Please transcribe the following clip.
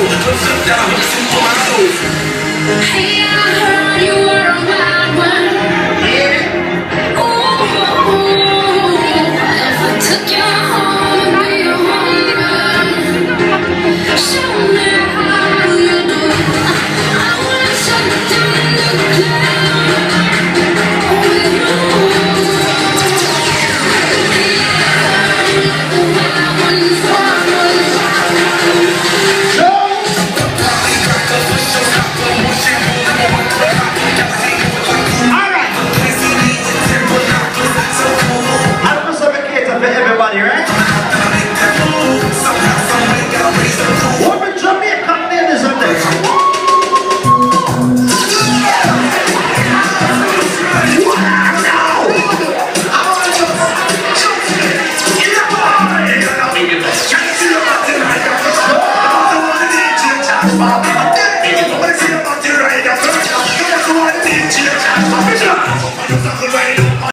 Hey, I heard you were a wild one. Yeah. Ooh, if I took you home and be your home, show me how you do it. I wanna shut down the cloud with you. Like a wild one, wild everybody, right? What the Jamaican ladies are there?